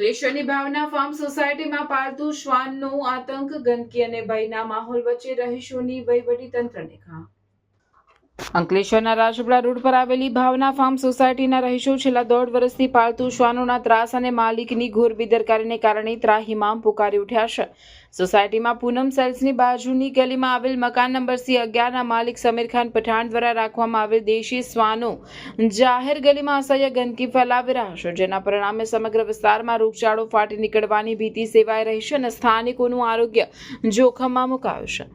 અંકલેશ્વરની ભાવના farm સોસાયટીમાં પાળતુ શ્વાનનો આતંક, ગંદકી અને ભયના માહોલ વચ્ચે રહીશોની વહીવટીતંત્રને ઘા. અંકલેશ્વરના રાજપીપળા રોડ પર આવેલી ભાવના ફાર્મ સોસાયટીના રહીશો છેલ્લા 1.5 વર્ષથી પાળતુ શ્વાનોના ત્રાસ અને માલિકની ઘોર બેદરકારીને કારણે ત્રાહિમામ પુકારી ઉઠ્યા છે. સોસાયટીમાં પૂનમ સેલ્સની બાજુની ગલીમાં આવેલ મકાન નંબર C11 ના માલિક સમીર ખાન પઠાણ દ્વારા રાખવામાં આવેલ દેશી શ્વાનો જાહેર ગલીમાં અસહ્ય ગંદકી ફેલાવી રહ્યા છે, જેના પરિણામે સમગ્ર વિસ્તારમાં રોગચાળો ફાટી નીકળવાની ભીતિ સેવાઈ રહી છે અને સ્થાનિકોનું આરોગ્ય જોખમમાં મુકાયું છે.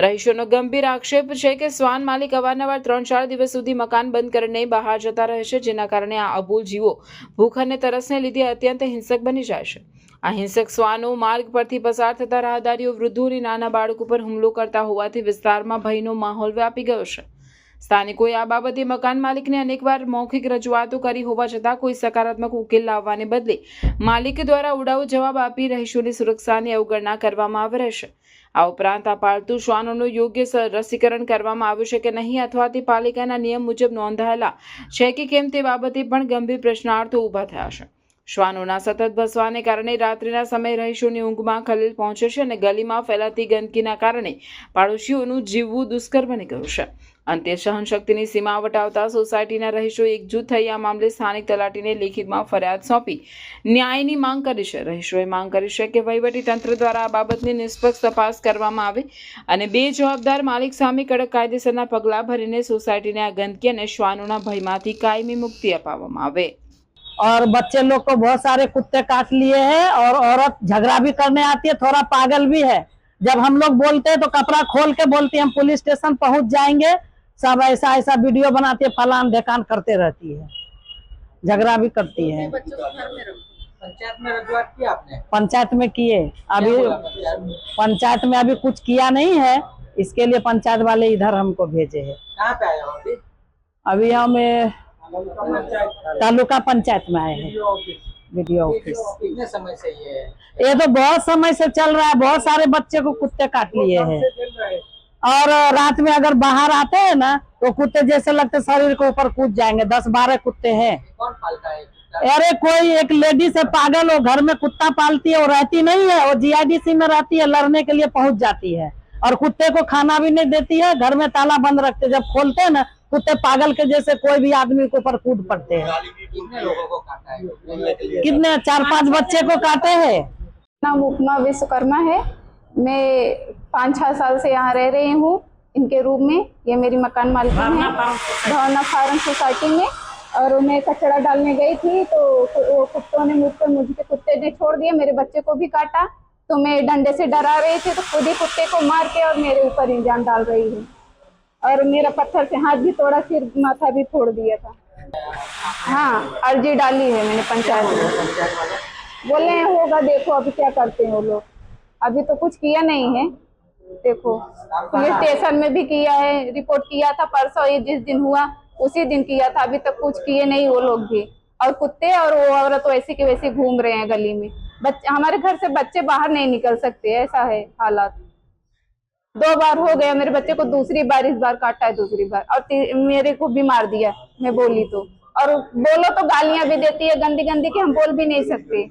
રહીશોનો ગંભીર આક્ષેપ છે કે શ્વાન માલિક અવારનવાર 3-4 દિવસ સુધી મકાન બંધ કરીને બહાર જતા રહે છે, જેના કારણે આ અબોલ જીવો ભૂખ અને તરસને લીધે અત્યંત હિંસક બની જાય છે. આ હિંસક શ્વાનો માર્ગ પરથી પસાર થતા રાહદારીઓ, વૃદ્ધો અને નાના બાળકો પર હુમલો કરતા હોવાથી વિસ્તારમાં ભયનો માહોલ વ્યાપી ગયો છે. સ્થાનિકોએ આ બાબતે મકાન માલિકને અનેકવાર મૌખિક રજૂઆતો કરી હોવા છતાં કોઈ સકારાત્મક ઉકેલ લાવવાને બદલે માલિક દ્વારા ઉડાઉ જવાબ આપી રહીશોની સુરક્ષાની અવગણના કરવામાં આવી રહી છે. આ ઉપરાંત આ પાળતુ શ્વાનોનું યોગ્ય રસીકરણ કરવામાં આવ્યું છે કે નહીં અથવા તે પાલિકાના નિયમ મુજબ નોંધાયેલા છે કે કેમ તે બાબતે પણ ગંભીર પ્રશ્નાર્થો ઊભા થયા છે. શ્વાનોના સતત ભસવાને કારણે રાત્રિના સમયે રહીશોની ઊંઘમાં ખલેલ પહોંચે છે અને ગલીમાં ફેલાતી ગંદકીના કારણે પાડોશીઓનું જીવવું દુષ્કર બની ગયું છે. અંતે સહનશક્તિની સીમા વટાવતા સોસાયટીના રહીશો એકજૂથ થઈ આ મામલે સ્થાનિક તલાટીને લેખિતમાં ફરિયાદ સોંપી ન્યાયની માંગ કરી છે. રહીશોએ માંગ કરી છે કે વહીવટીતંત્ર દ્વારા આ બાબતની નિષ્પક્ષ તપાસ કરવામાં આવે અને બે જવાબદાર માલિક સામે કડક કાયદેસરના પગલાં ભરીને સોસાયટીને આ ગંદકી અને શ્વાનોના ભયમાંથી કાયમી મુક્તિ અપાવવામાં આવે. और बच्चे लोग को बहुत सारे कुत्ते काट लिए हैं और औरत झगड़ा भी करने आती है, थोड़ा पागल भी है. जब हम लोग बोलते हैं तो कपड़ा खोल के बोलती है हम पुलिस स्टेशन पहुंच जाएंगे. सब ऐसा ऐसा वीडियो बनाती है, फलान ढेकान करते रहती है, झगड़ा भी करती है. पंचायत में रजूआत की आपने? पंचायत में किए, अभी पंचायत में अभी कुछ किया नहीं है, इसके लिए पंचायत वाले इधर हमको भेजे है. कहाँ पे आए हो अभी? अभी हम तालुका पंचायत में आए हैं, वीडियो ऑफिस. कितने समय से ये तो बहुत समय से चल रहा है. बहुत सारे बच्चे को कुत्ते काट लिए हैं और रात में अगर बाहर आते हैं ना तो कुत्ते जैसे लगते शरीर के ऊपर कूद जाएंगे. 10-12 कुत्ते हैं. कौन पालता है? अरे कोई एक लेडीज है पागल, वो घर में कुत्ता पालती है, वो रहती नहीं है, वो GIDC में रहती है, लड़ने के लिए पहुंच जाती है और कुत्ते को खाना भी नहीं देती है, घर में ताला बंद रखते. जब खोलते हैं ना कुत्ते पागल के जैसे कोई भी आदमी के ऊपर कूद पड़ते हैं. कितने लोगों को काटा है? कितने 4-5 बच्चे को काटे हैं. नाम उपमा विश्वकर्मा है. मैं 5-6 साल से यहाँ रह रही हूँ इनके रूम में. ये मेरी मकान मालिकिन है भावना फार्म सोसाइटी में. और मैं कचरा डालने गई थी तो वो कुत्तों ने मुझे कुत्ते ने छोड़ दिया, मेरे बच्चे को भी काटा. तो मैं डंडे से डरा रही थी तो खुद ही कुत्ते को मार के और मेरे ऊपर इंजान डाल रही हूँ और मेरा पत्थर से हाथ भी तोड़ा, सिर माथा भी फोड़ दिया था. हाँ, अर्जी डाली है मैंने पंचायत में. बोले हैं होगा, देखो अभी क्या करते हैं वो लोग. अभी तो कुछ किया नहीं है. देखो पुलिस स्टेशन में भी किया है, रिपोर्ट किया था परसों, ये जिस दिन हुआ उसी दिन किया था. अभी तक कुछ किए नहीं वो लोग भी. और कुत्ते और वो औरत वैसे के वैसे घूम रहे हैं गली में. हमारे घर से बच्चे बाहर नहीं निकल सकते, ऐसा है हालात. 2 बार हो गया मेरे बच्चे को, दूसरी बार इस बार काटा है, दूसरी बार. और मेरे को भी मार दिया मैं बोली तो. और बोलो तो गालियां भी देती है गंदी गंदी कि हम बोल भी नहीं सकते.